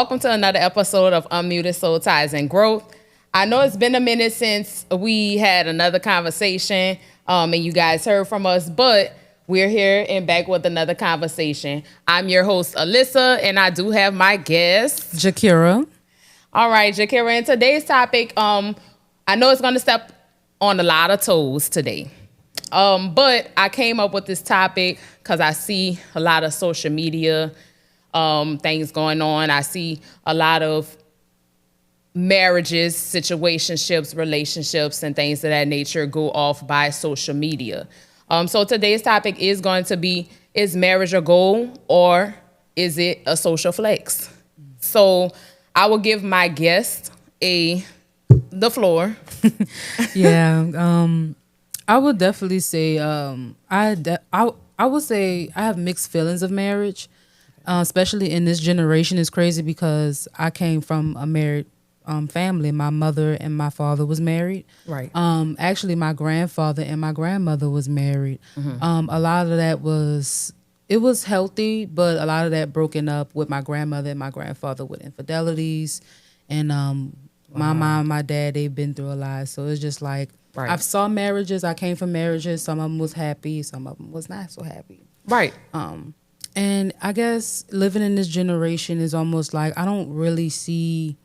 Welcome to another episode of Unmuted Soul Ties and Growth. I know it's been a minute since we had another conversation and you guys heard from us, but we're here and back with another conversation. I'm your host, Alyssa, and I do have my guest, Jakira. All right, Jakira, and today's topic, I know it's going to step on a lot of toes today. But I came up with this topic because I see a lot of social media things going on. I see a lot of marriages, situationships, relationships, and things of that nature go off by social media. So today's topic is going to be, is marriage a goal or is it a social flex? So I will give my guest the floor. Yeah, I would definitely say I would say I have mixed feelings of marriage, especially in this generation. It's crazy because I came from a married family. My mother and my father was married. Right. Actually, my grandfather and my grandmother was married. A lot of that was healthy, but a lot of that broken up with my grandmother and my grandfather with infidelities, and my mom, my dad, they've been through a lot. So it's just like Right. I've saw marriages. I came from marriages. Some of them was happy. Some of them was not so happy. Right. And I guess living in this generation is almost like I don't really see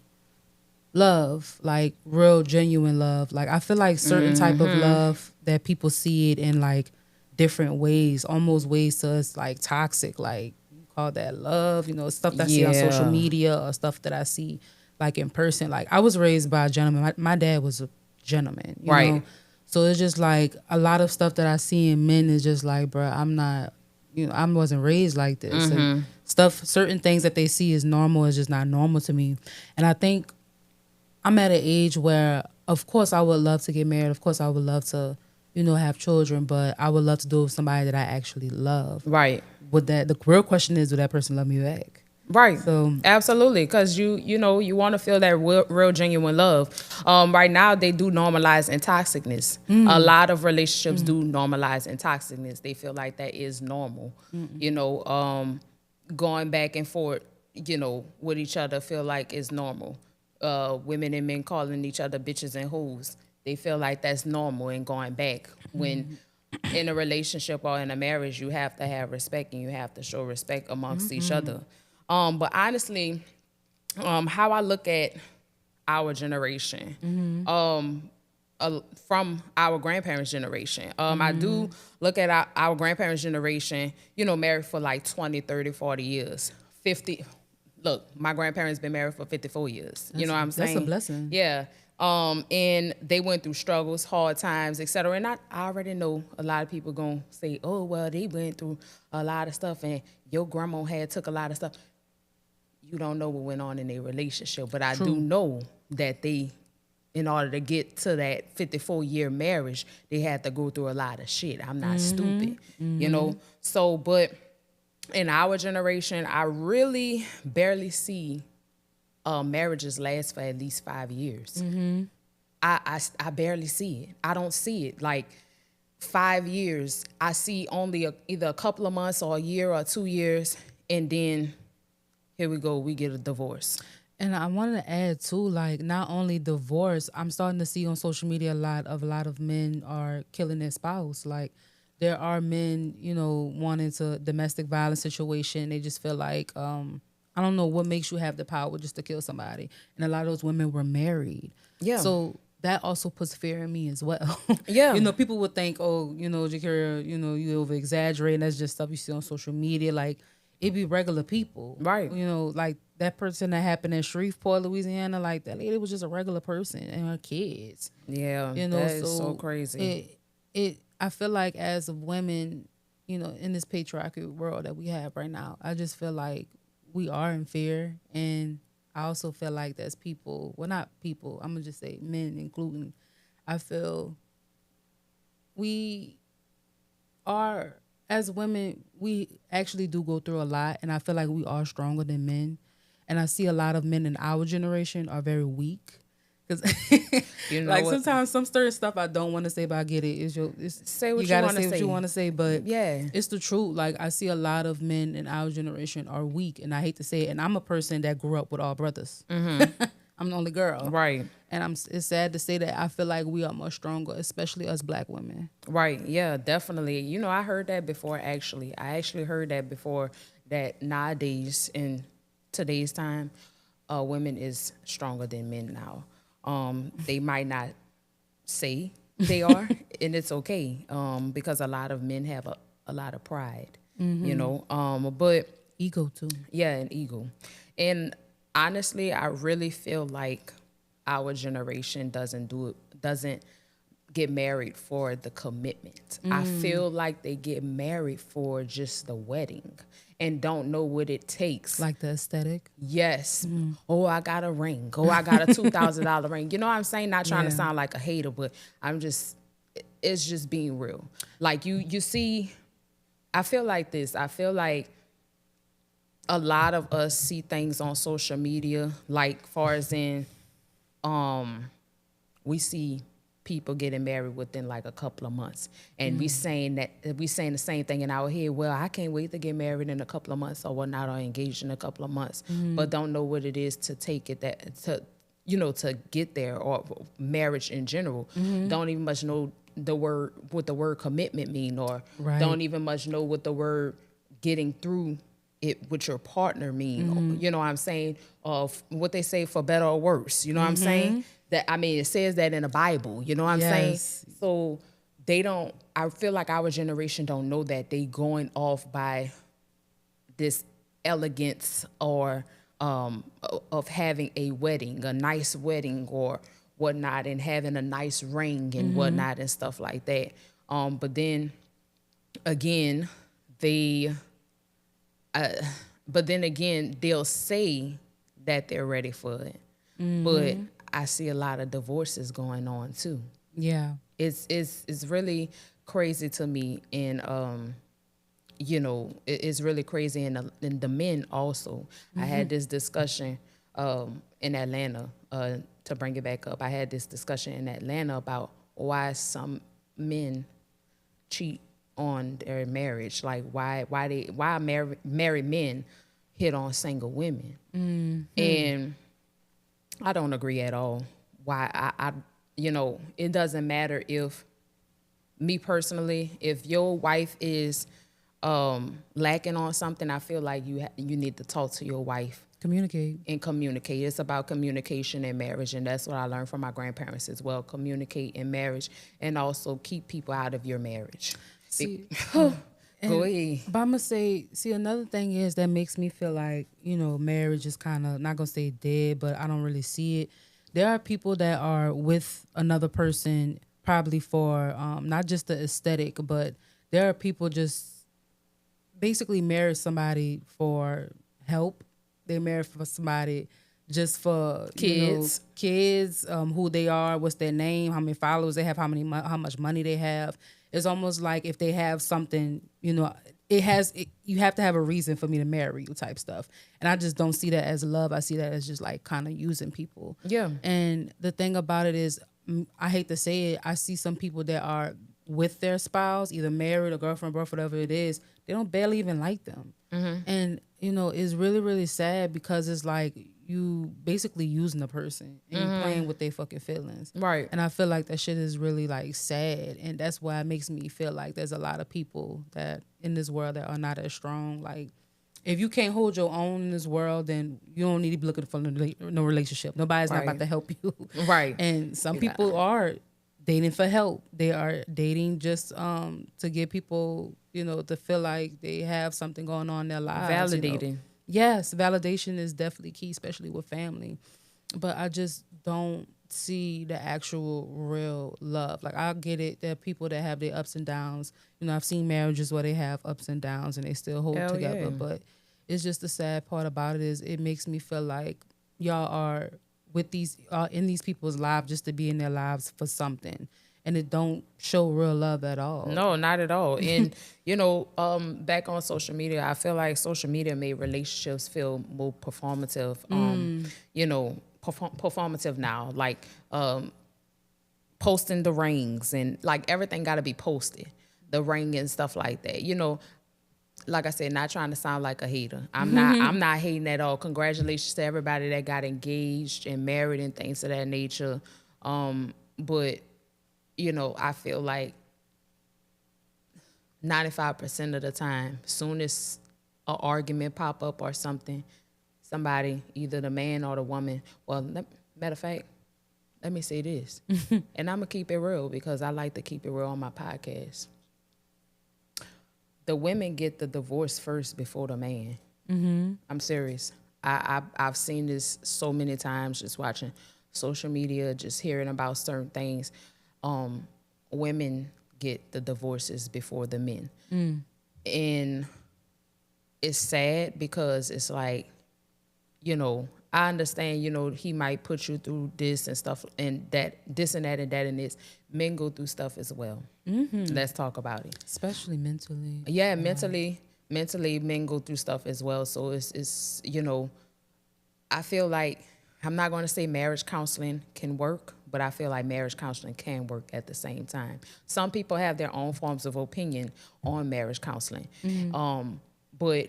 love, like real genuine love. Like I feel like certain type of love that people see it in like different ways, almost ways to us like toxic, like you call that love, stuff that I see on social Yeah. media or stuff that I see like in person. Like I was raised by a gentleman. My dad was a gentleman, you Right. know? So it's just like a lot of stuff that I see in men is just like, bro, I'm not, I wasn't raised like this. And certain things that they see as normal is just not normal to me. And I think I'm at an age where, of course, I would love to get married. Of course, I would love to, have children, but I would love to do it with somebody that I actually love. Right. The real question is, would that person love me back? Right. So Absolutely, because you want to feel that real genuine love. Right now they do normalize intoxicness. A lot of relationships do normalize intoxicness. They feel like that is normal. Going back and forth, with each other feel like is normal. Women and men calling each other bitches and hoes. They feel like that's normal and going back when. In a relationship or in a marriage, you have to have respect and you have to show respect amongst each other. But honestly, how I look at our generation, from our grandparents' generation, I do look at our grandparents' generation, married for like 20, 30, 40 years, 50. Look, my grandparents been married for 54 years. You know what I'm saying? that's a blessing. Yeah. And they went through struggles, hard times, etc. And I already know a lot of people gonna say, "Oh, well, they went through a lot of stuff, and your grandma had took a lot of stuff." You don't know what went on in their relationship, but I do know that they, in order to get to that 54-year marriage, they had to go through a lot of shit. I'm not stupid, So, but in our generation, I really barely see marriages last for at least 5 years. I barely see it. I don't see it. Like 5 years, I see only either a couple of months or a year or 2 years, and then here we go, we get a divorce. And I wanted to add too, like not only divorce, I'm starting to see on social media a lot of men are killing their spouse. Like there are men, wanting to domestic violence situation. They just feel like I don't know what makes you have the power just to kill somebody. And a lot of those women were married. Yeah. So that also puts fear in me as well. Yeah. People would think, oh, Jakira, you over exaggerate. That's just stuff you see on social media. Like it be regular people. Right. Like that person that happened in Shreveport, Louisiana, like that lady was just a regular person and her kids. Yeah. That is so crazy. I feel like as women, in this patriarchal world that we have right now, I just feel like we are in fear. And I also feel like there's people, well, not people, I'm going to just say men including, I feel we are, as women, we actually do go through a lot. And I feel like we are stronger than men. And I see a lot of men in our generation are very weak. Cause You know like what? sometimes some certain stuff I don't want to say, but I get it. Say what You you gotta want to say what say. you want to say, but Yeah. it's the truth. Like I see a lot of men in our generation are weak, and I hate to say it. And I'm a person that grew up with all brothers. I'm the only girl, Right. and it's sad to say that I feel like we are much stronger, especially us black women. Right. Yeah, definitely. You know, I heard that before actually. I actually heard that before that nowadays in today's time, women is stronger than men now. They might not say they are, and it's okay. Because a lot of men have a lot of pride, you know. But Ego too. yeah, an ego. And honestly, I really feel like our generation doesn't get married for the commitment. I feel like they get married for just the wedding and don't know what it takes. Like the aesthetic. Yes. Oh, I got a ring. Oh, I got a $2,000 ring. You know what I'm saying? Not trying to Yeah. sound like a hater, but it's just being real. Like you see, I feel like this. I feel like a lot of us see things on social media, like far as in, we see people getting married within like a couple of months, and we saying the same thing in our head. Well, I can't wait to get married in a couple of months, or whatnot, or engaged in a couple of months, but don't know what it is to take it that to get there, or marriage in general. Don't even much know what the word commitment mean, or Right. don't even much know what the word getting through it with your partner mean. You know what I'm saying? Of what they say, for better or worse. You know what I'm saying? That, I mean, it says that in the Bible. You know what I'm saying? Yes. So they don't. I feel like our generation don't know that. They going off by this elegance, or of having a wedding, a nice wedding or whatnot, and having a nice ring and whatnot and stuff like that. But then again, they but then again, they'll say that they're ready for it. But I see a lot of divorces going on too. Yeah. It's really crazy to me, and it's really crazy in the men also. I had this discussion in Atlanta, to bring it back up. I had this discussion in Atlanta about why some men cheat on their marriage, like why married men hit on single women. And I don't agree at all. Why it doesn't matter. If me personally, if your wife is lacking on something, I feel like you need to talk to your wife Communicate. and communicate. It's about communication in marriage, and that's what I learned from my grandparents as well. Communicate in marriage, and also keep people out of your marriage. See, Go ahead. but I'm gonna say, see, another thing is that makes me feel like, marriage is kind of, not gonna say dead, but I don't really see it. There are people that are with another person probably for not just the aesthetic, but there are people just basically marry somebody for help. They marry for somebody just for kids, who they are, what's their name, how many followers they have, how much money they have. It's almost like if they have something, you have to have a reason for me to marry you type stuff. And I just don't see that as love. I see that as just like kind of using people. Yeah. And the thing about it is, I hate to say it, I see some people that are with their spouse, either married or girlfriend, boyfriend, whatever it is, they don't barely even like them. And, it's really, really sad, because it's like you basically using the person and you playing with their fucking feelings. Right. And I feel like that shit is really like sad. And that's why it makes me feel like there's a lot of people that in this world that are not as strong. Like, if you can't hold your own in this world, then you don't need to be looking for no relationship. Nobody's not about to help you. Right. And some people are dating for help. They are dating just to get people, to feel like they have something going on in their lives. Validating. Yes, validation is definitely key, especially with family. But I just don't see the actual real love. Like, I get it. There are people that have their ups and downs. I've seen marriages where they have ups and downs and they still hold Hell together. yeah. But it's just the sad part about it is it makes me feel like y'all are with in these people's lives just to be in their lives for something. and it don't show real love at all. No, not at all. And back on social media, I feel like social media made relationships feel more performative. Performative now, like posting the rings and like everything got to be posted, the ring and stuff like that. Like I said, not trying to sound like a hater. I'm not hating at all. Congratulations to everybody that got engaged and married and things of that nature. But I feel like 95% of the time, soon as an argument pop up or something, somebody, either the man or the woman, matter of fact, let me say this, and I'm gonna keep it real because I like to keep it real on my podcast. The women get the divorce first before the man. I'm serious. I've seen this so many times just watching social media, just hearing about certain things. Women get the divorces before the men. And it's sad because it's like, I understand, he might put you through this and stuff and that, this and that and that and this. Men go through stuff as well. Let's talk about it. Especially mentally. Yeah, mentally, men go through stuff as well. So it's I feel like, I'm not going to say marriage counseling can work, but I feel like marriage counseling can work at the same time. Some people have their own forms of opinion on marriage counseling. But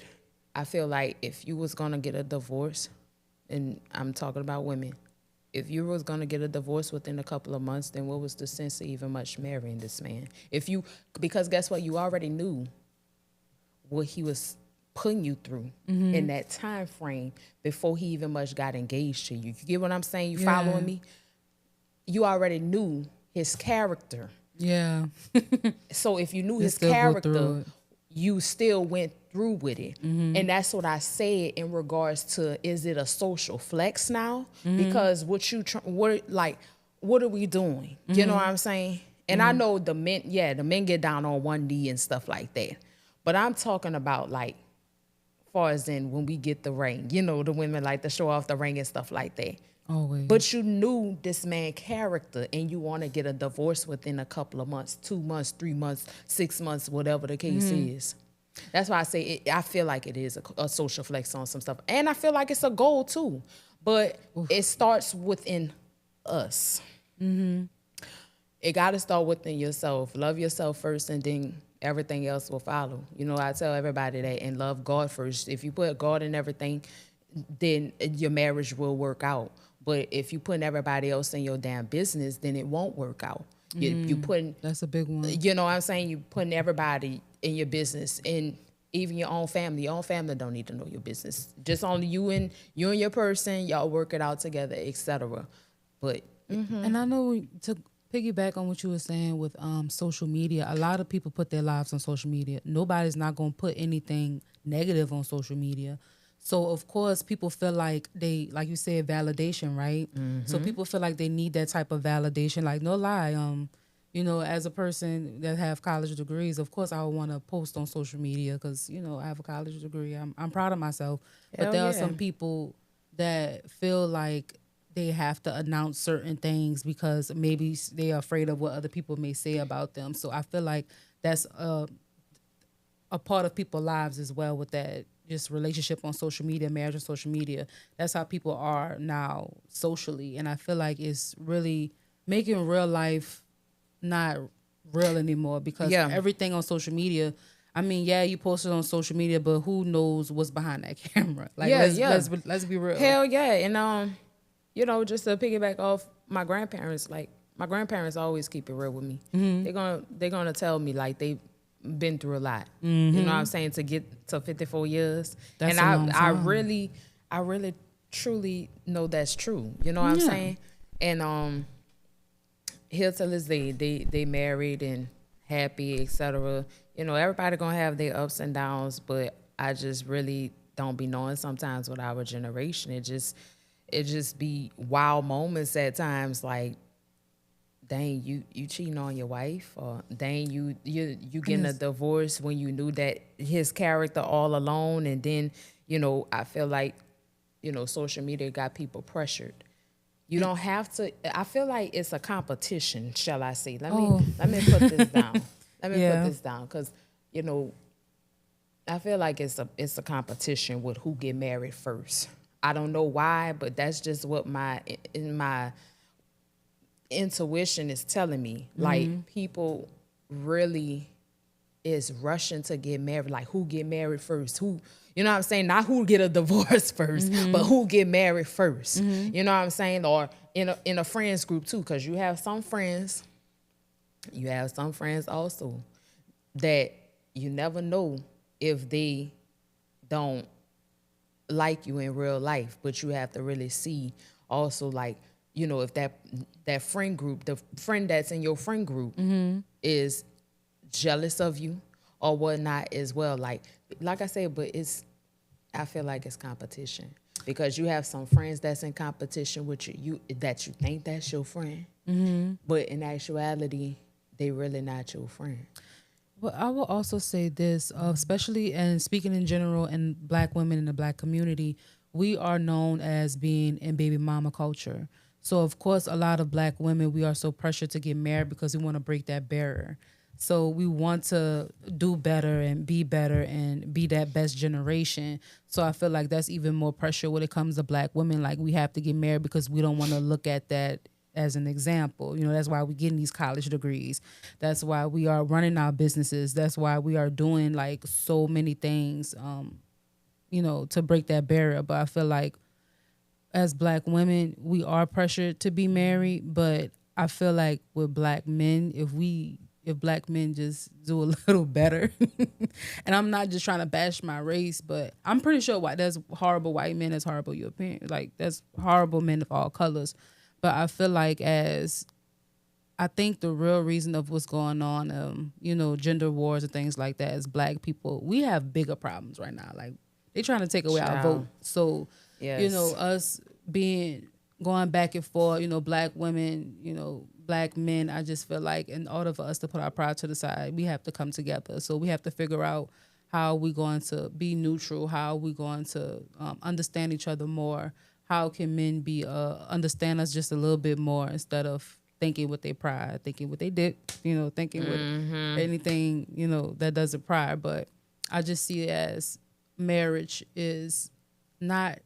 I feel like if you was going to get a divorce, and I'm talking about women, if you was going to get a divorce within a couple of months, then what was the sense of even much marrying this man? Because guess what? You already knew what he was putting you through in that time frame before he even much got engaged to you. You get what I'm saying? You following me? You already knew his character. Yeah. So if you knew his character, you still went through with it. And that's what I said in regards to, is it a social flex now? Because what are we doing? You know what I'm saying? And I know the men get down on one knee and stuff like that. But I'm talking about like, far as in when we get the ring, the women like to show off the ring and stuff like that. Always. But you knew this man's character and you want to get a divorce within a couple of months, 2 months, 3 months, 6 months, whatever the case is. That's why I say I feel like it is a social flex on some stuff. And I feel like it's a goal too. But it starts within us. It got to start within yourself. Love yourself first and then everything else will follow. I tell everybody that, and love God first. If you put God in everything, then your marriage will work out. But if you put everybody else in your damn business, then it won't work out. You putting, that's a big one. You know what I'm saying? You putting everybody in your business, and even your own family. Your own family don't need to know your business. Just only you and your person. Y'all work it out together, etc. But and I know to piggyback on what you were saying with social media, a lot of people put their lives on social media. Nobody's not going to put anything negative on social media. So, of course, people feel like they, like you said, validation, right? So people feel like they need that type of validation. Like, no lie, as a person that have college degrees, of course, I would want to post on social media because, I have a college degree. I'm proud of myself. But there are some people that feel like they have to announce certain things because maybe they are afraid of what other people may say about them. So I feel like that's a part of people's lives as well with that, just relationship on social media, marriage on social media. That's how people are now socially. And I feel like it's really making real life not real anymore because everything on social media, I mean, you post it on social media, but who knows what's behind that camera? Like, let's be real. Hell yeah. And just to piggyback off my grandparents, like my grandparents always keep it real with me. They're gonna tell me like they've been through a lot. You know what I'm saying, to get to 54 years. That's and a long time. I really truly know that's true. You know what I'm saying? And here till this day, they married and happy, etc. Everybody gonna have their ups and downs, but I just really don't be knowing sometimes with our generation. It just be wild moments at times, like, dang, you cheating on your wife, or dang, you getting a divorce when you knew that his character all alone. And then, I feel like, social media got people pressured You don't have to. I feel like it's a competition, shall I say? Oh. Let me put this down. Let me put Yeah. this down because you know I feel like it's a competition with who get married first. I don't know why, but that's just what my intuition is telling me. Like people really is rushing to get married. Like who get married first? Who, you know what I'm saying? Not who get a divorce 1st, but who get married 1st. You know what I'm saying? Or in a friends group too, because you have some friends also that you never know if they don't like you in real life, but you have to really see also like, if that friend group, the friend that's in your friend group is jealous of you or whatnot as well. Like I said, but I feel like it's competition because you have some friends that's in competition with you that you think that's your friend, but in actuality, they really not your friend. Well, I will also say this, especially and speaking in general, in Black women in the Black community, we are known as being in baby mama culture. So, of course, a lot of Black women, we are so pressured to get married because we want to break that barrier. So we want to do better and be that best generation. So I feel like that's even more pressure when it comes to Black women. Like we have to get married because we don't want to look at that as an example. That's why we're getting these college degrees. That's why we are running our businesses. That's why we are doing like so many things, to break that barrier. But I feel like as Black women, we are pressured to be married. But I feel like with Black men, if Black men just do a little better, and I'm not just trying to bash my race, but I'm pretty sure there's horrible white men, there's horrible European, like there's horrible men of all colors. But I feel like I think the real reason of what's going on, gender wars and things like that, as Black people, we have bigger problems right now. Like they trying to take away our vote. So, Yes. us going back and forth, Black women, Black men, I just feel like in order for us to put our pride to the side, we have to come together. So we have to figure out how we're going to be neutral, how we're going to understand each other more. How can men understand us just a little bit more instead of thinking with their pride, thinking with their dick, thinking with anything, that doesn't pride. But I just see it as marriage is not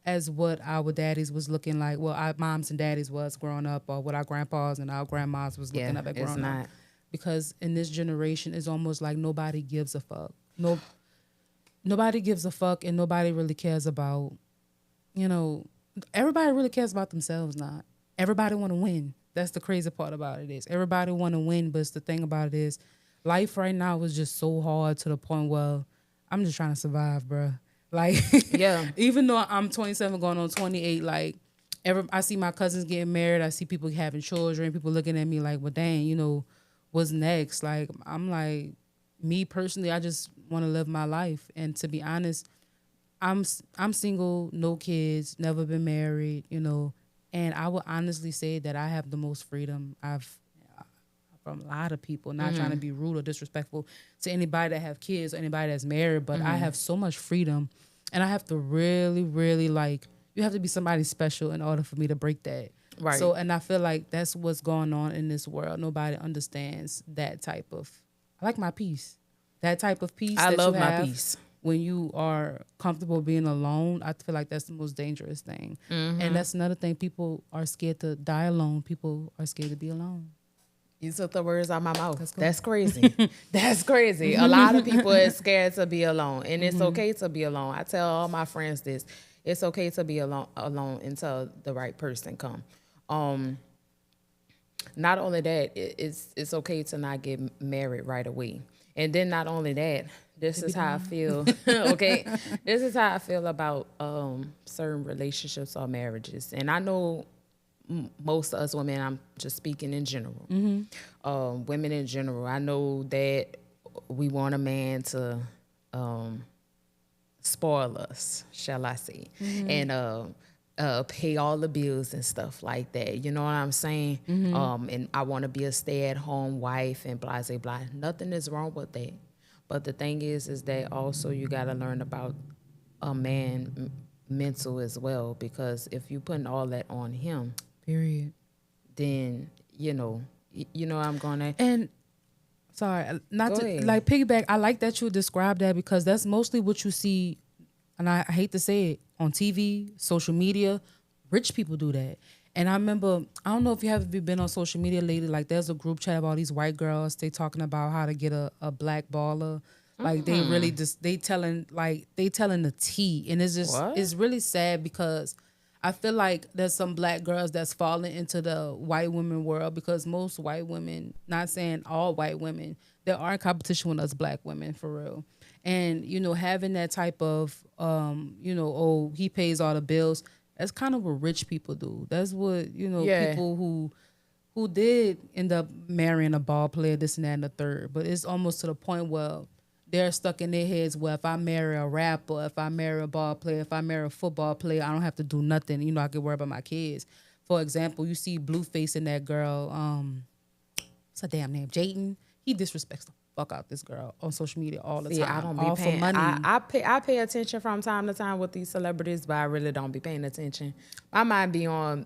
as what our daddies was looking like. Well, our moms and daddies was growing up, or what our grandpas and our grandmas was looking up at growing up. Because in this generation, it's almost like nobody gives a fuck. Nobody gives a fuck, and nobody really cares about. Everybody really cares about themselves now. Everybody want to win. That's the crazy part about it is everybody want to win, but the thing about it is life right now is just so hard to the point where I'm just trying to survive, bro. Like, yeah. Even though I'm 27 going on 28, like, I see my cousins getting married. I see people having children. People looking at me like, well, dang, what's next? Like, I'm like, me personally, I just want to live my life. And to be honest, I'm single, no kids, never been married, and I would honestly say that I have the most freedom from a lot of people. Not trying to be rude or disrespectful to anybody that have kids or anybody that's married, but I have so much freedom, and I have to really, really you have to be somebody special in order for me to break that. Right. So, and I feel like that's what's going on in this world. Nobody understands that type of. I like my peace. That type of peace. I that love you my have, peace. When you are comfortable being alone, I feel like that's the most dangerous thing. And that's another thing. People are scared to die alone. People are scared to be alone. You took the words out of my mouth. That's crazy. That's crazy. A lot of people are scared to be alone. And it's okay to be alone. I tell all my friends this. It's okay to be alone until the right person come. Not only that, it's okay to not get married right away. And then not only that, this is how I feel. Okay, this is how I feel about certain relationships or marriages. And I know most of us women, I'm just speaking in general. Women in general, I know that we want a man to spoil us, shall I say, and pay all the bills and stuff like that. You know what I'm saying? And I want to be a stay-at-home wife and blah, blah, blah. Nothing is wrong with that. But the thing is that also you got to learn about a man mental as well, because if you putting all that on him, Period. then you know I'm gonna And sorry, not go to ahead. like piggyback. I like that you describe that because that's mostly what you see, and I hate to say it, on TV, social media. Rich people do that. And I remember, I don't know if you have been on social media lately. Like, there's a group chat about these white girls. They talking about how to get a black baller. Like, they really just they telling the tea, and What? it's really sad because I feel like there's some black girls that's falling into the white women world because most white women, not saying all white women, there are in competition with us black women for real. And having that type of oh, he pays all the bills. That's kind of what rich people do. That's what Yeah. people who did end up marrying a ball player, this and that and the third. But it's almost to the point where they're stuck in their heads. Well, if I marry a rapper, if I marry a ball player, if I marry a football player, I don't have to do nothing. I can worry about my kids. For example, you see Blueface and that girl. What's her damn name? Jayden. He disrespects the fuck out this girl on social media all the See, I time, don't be all for paying. money. I pay attention from time to time with these celebrities, but I really don't be paying attention. I might be on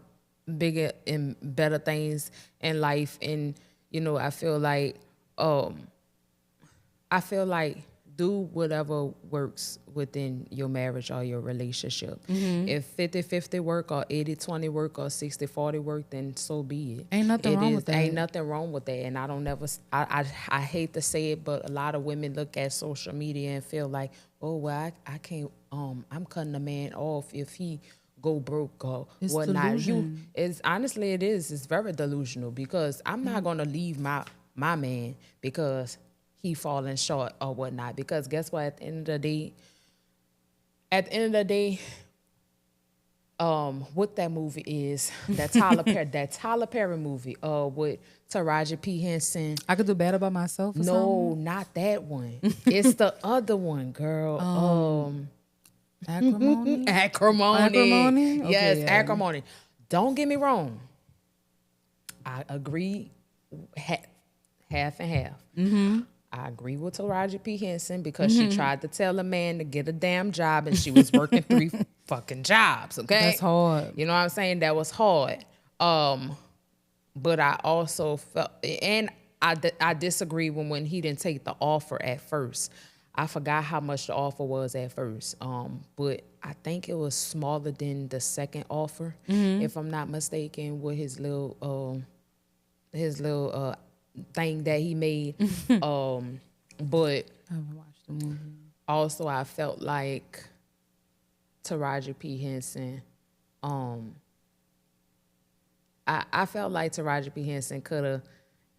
bigger and better things in life, and um, I feel like do whatever works within your marriage or your relationship. If 50-50 work or 80-20 work or 60-40 work, then so be it. Ain't nothing wrong with that. Ain't nothing wrong with that. And I don't never, I hate to say it, but a lot of women look at social media and feel like, oh, well, I can't, I'm cutting a man off if he go broke or It's whatnot. delusion. Honestly, it is. It's very delusional because I'm not going to leave my man because he falling short or whatnot. Because guess what? At the end of the day, what that movie is, that Tyler Perry movie, with Taraji P. Henson. I could do bad about myself or No, something. not that one. It's the other one, girl. Acrimony? Acrimony. Acrimony? Okay, Yes, yeah. acrimony. Don't get me wrong. I agree, half and half. I agree with Taraji P. Henson because she tried to tell a man to get a damn job and she was working 3 fucking jobs, okay? That's hard. You know what I'm saying? That was hard. But I also felt, and I disagree when he didn't take the offer at first. I forgot how much the offer was at first. But I think it was smaller than the second offer, if I'm not mistaken, with his little thing that he made. But I haven't watched the movie. also I felt like Taraji P. Henson, I felt like Taraji P. Henson could have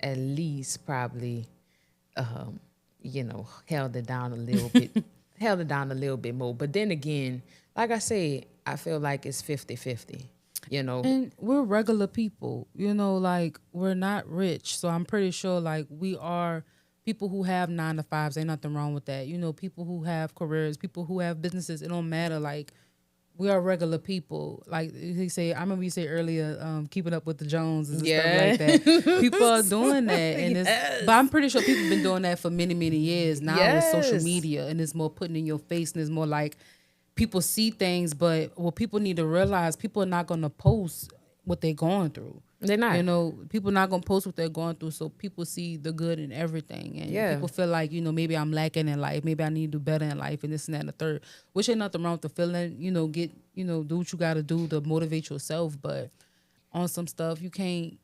at least probably, held it down a little bit, held it down a little bit more. But then again, like I said, I feel like it's 50-50, And we're regular people, like we're not rich. So I'm pretty sure like we are people who have 9-to-5s. Ain't nothing wrong with that. People who have careers, people who have businesses. It don't matter. Like we are regular people. Like he say, I remember you say earlier, keeping up with the Joneses and stuff like that. People are doing that, and but I'm pretty sure people have been doing that for many, many years now with social Yes. media, and it's more putting in your face, and it's more like people see things. But what people need to realize, people are not going to post what they're going through. They're not. People not gonna post what they're going through, so people see the good in everything, and Yeah. people feel like maybe I'm lacking in life, maybe I need to do better in life, and this and that and the third. Which ain't nothing wrong with the feeling, get do what you got to do to motivate yourself, but on some stuff you can't.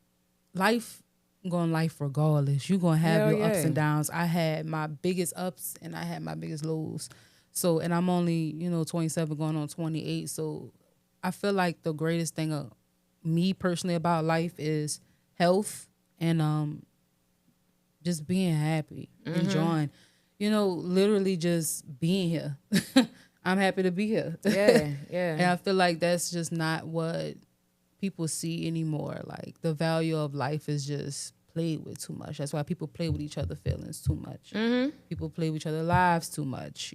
Life going life regardless. You gonna have Hell your ups yeah. and downs. I had my biggest ups and I had my biggest lows. So, and I'm only 27 going on 28. So, I feel like the greatest thing of me personally about life is health and just being happy, enjoying, literally just being here. I'm happy to be here. Yeah, And yeah. I feel like that's just not what people see anymore. Like the value of life is just played with too much. That's why people play with each other's feelings too much. People play with each other's lives too much.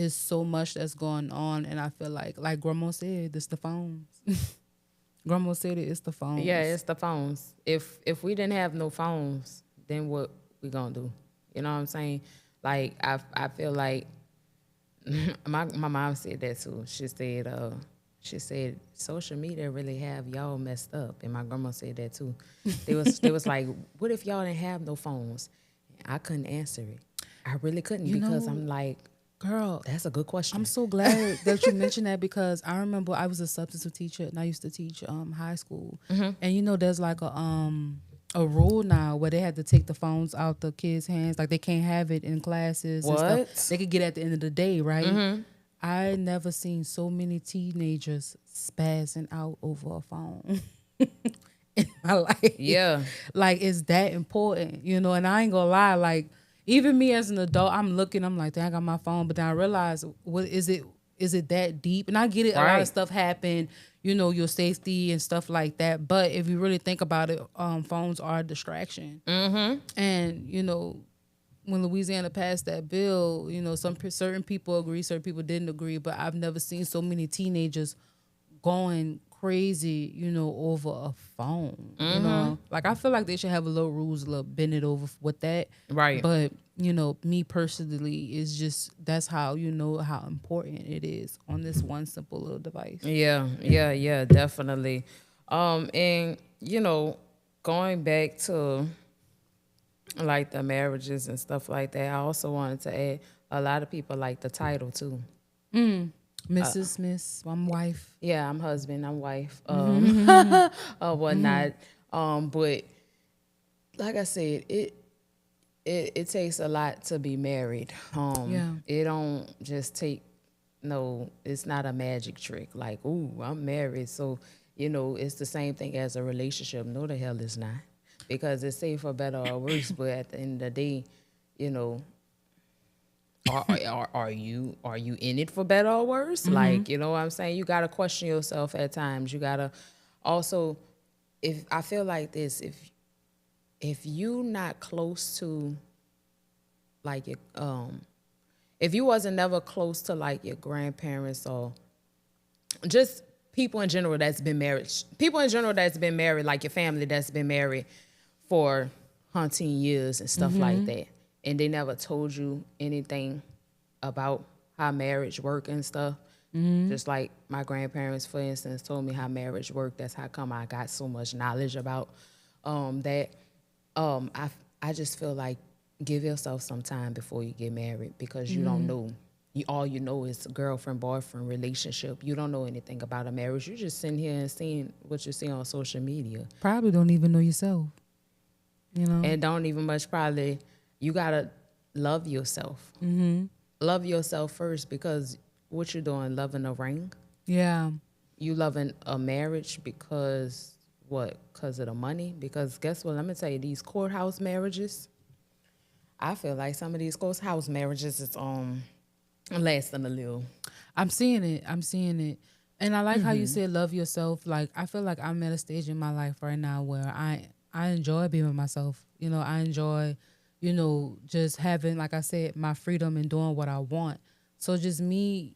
It's so much that's going on, and I feel like Grandma said, it's the phones. Grandma said it's the phones. Yeah, it's the phones. If we didn't have no phones, then what we gonna do? You know what I'm saying? Like I feel like my mom said that too. She said She said social media really have y'all messed up, and my grandma said that too. They was like, what if y'all didn't have no phones? I couldn't answer it. I really couldn't You because know, I'm like, girl, that's a good I'm question. so glad that you mentioned that because I remember I was a substitute teacher and I used to teach high school. And you know there's like a rule now where they had to take the phones out the kids' hands. Like they can't have it in classes and stuff. What? They could get at the end of the day, right? I never seen so many teenagers spazzing out over a phone in my life. Yeah. Like it's that important, you know. And I ain't gonna lie, like even me as an adult, I'm looking, I'm like, dang, I got my phone, but then I realize, what is it? Is it that deep? And I get it, a lot of Right. stuff happen, you know, your safety and stuff like that. But if you really think about it, phones are a distraction. And you know, when Louisiana passed that bill, you know, certain people agree, certain people didn't agree. But I've never seen so many teenagers going crazy, you know, over a phone. You know, like I feel like they should have a little rules, a little bend it over with that. Right. But you know, me personally, is just that's how you know how important it is on this one simple little device. Yeah, definitely. And going back to like the marriages and stuff like that, I also wanted to add a lot of people like the title too. Mrs. Miss, I'm wife. Yeah, I'm husband, I'm wife, or Mm-hmm. whatnot. But like I said, it takes a lot to be married. Yeah. It don't just take no, it's not a magic trick. Like, ooh, I'm married, so it's the same thing as a relationship. No, the hell it's not, because it's safe for better or worse. But at the end of the day, you know, are you in it for better or worse? Like, you know what I'm saying? You gotta question yourself at times. You gotta also, if I feel like this, if you not close to like your if you wasn't never close to like your grandparents or just people in general that's been married, like your family that's been married for hunting years and stuff like that, and they never told you anything about how marriage work and stuff. Just like my grandparents, for instance, told me how marriage worked. That's how come I got so much knowledge about that. I just feel like give yourself some time before you get married, because you don't know. All you know is girlfriend boyfriend relationship. You don't know anything about a marriage. You just sitting here and seeing what you see on social media, Probably don't even know yourself, you know? and don't even much probably. You gotta love yourself. Love yourself first, because what you doing? Loving a ring? Yeah. You loving a marriage because what? Because of the money? Because guess what? Let me tell you, these courthouse marriages. I feel like some of these courthouse marriages is lasting a little. I'm seeing it. I'm seeing it. And I like how you said love yourself. Like I feel like I'm at a stage in my life right now where I enjoy being with myself. You know, I enjoy, you know, just having, like I said, my freedom and doing what I want. So just me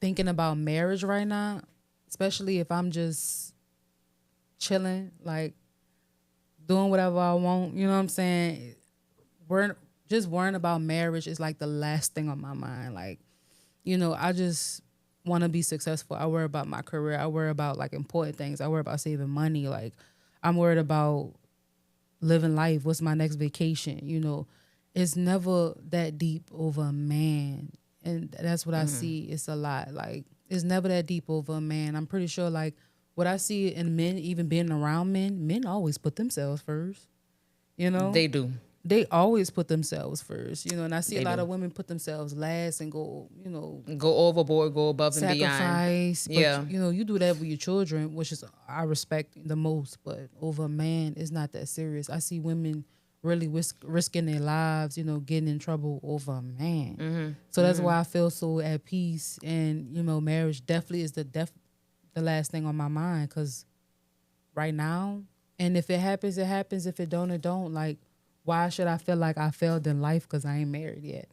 thinking about marriage right now, especially if I'm just chilling, like doing whatever I want, you know what I'm saying? Worrying about marriage is like the last thing on my mind. Like, you know, I just want to be successful. I worry about my career. I worry about like important things. I worry about saving money. Like, I'm worried about living life. What's my next vacation? You know, it's never that deep over a man. And that's what I see. It's a lot. Like, it's never that deep over a man. I'm pretty sure, like, what I see in men, even being around men always put themselves first. You know? They do. They always put themselves first, you know, and I see a They lot do. of women put themselves last and go, you know, Go overboard, go above and beyond. sacrifice. But Yeah. you know, you do that with your children, which is I respect the most. But over a man, it's not that serious. I see women really risking their lives, you know, getting in trouble over a man. So that's why I feel so at peace. And you know, marriage definitely is the last thing on my mind, because right now, and if it happens, it happens. If it don't, it don't. Like, why should I feel like I failed in life because I ain't married yet?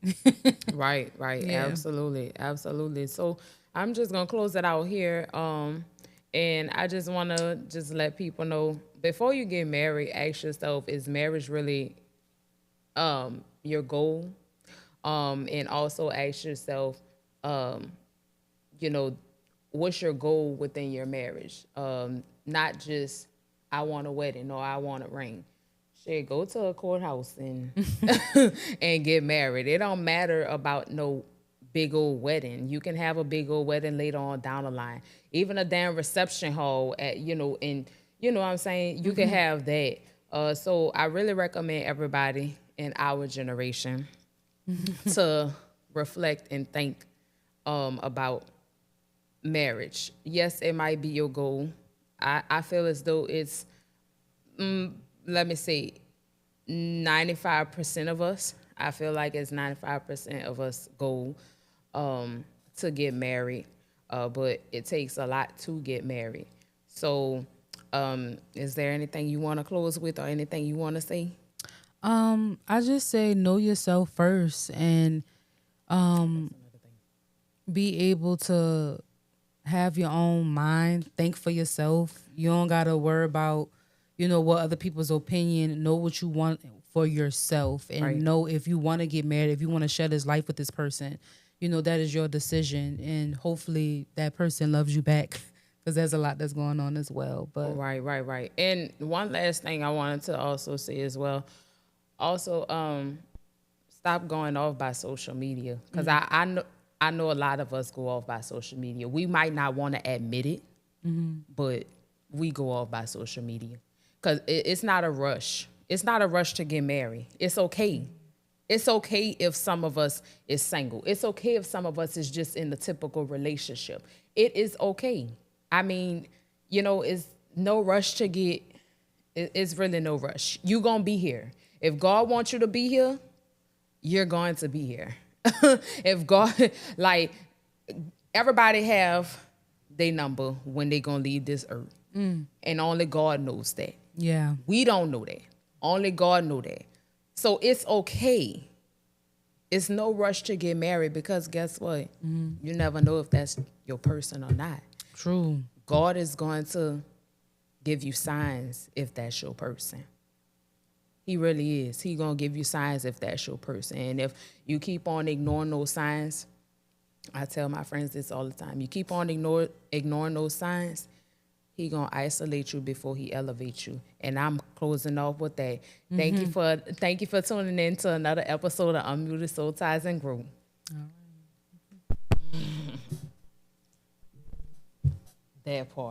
Right. Yeah. Absolutely. So I'm just gonna close it out here. And I just wanna just let people know, before you get married, ask yourself, is marriage really your goal? And also ask yourself, you know, what's your goal within your marriage? Not just I want a wedding or I want a ring. Shit, go to a courthouse and and get married. It don't matter about no big old wedding. You can have a big old wedding later on down the line. Even a damn reception hall at in what I'm saying, you can have that. So I really recommend everybody in our generation to reflect and think about marriage. Yes, it might be your goal. I feel as though it's let me say 95% of us. I feel like it's 95% of us goal to get married, but it takes a lot to get married. So, is there anything you want to close with or anything you want to say? I just say know yourself first and be able to have your own mind, think for yourself. You don't gotta worry about, what other people's opinion. Know what you want for yourself and Right. know if you want to get married, if you want to share this life with this person, that is your decision. And hopefully that person loves you back because there's a lot that's going on as well. But Right. And one last thing I wanted to also say as well. Also, stop going off by social media because I know a lot of us go off by social media. We might not want to admit it, but we go off by social media because it's not a rush. It's not a rush to get married. It's okay. It's okay if some of us is single. It's okay if some of us is just in the typical relationship. It is okay. I mean, it's no rush to get. It's really no rush. You gonna be here. If God wants you to be here, you're going to be here. If God, like, everybody have their number when they gonna leave this earth, and only God knows that. yeah, We don't know that. Only God know that. So it's okay. It's no rush to get married because guess what? You never know if that's your person or not. true. God is going to give you signs if that's your person. He really is. He gonna give you signs if that's your person. And if you keep on ignoring those signs, I tell my friends this all the time. You keep on ignoring those signs, he gonna isolate you before he elevates you. And I'm closing off with that. Thank you for tuning in to another episode of Unmuted Soul Ties and Growth. That part.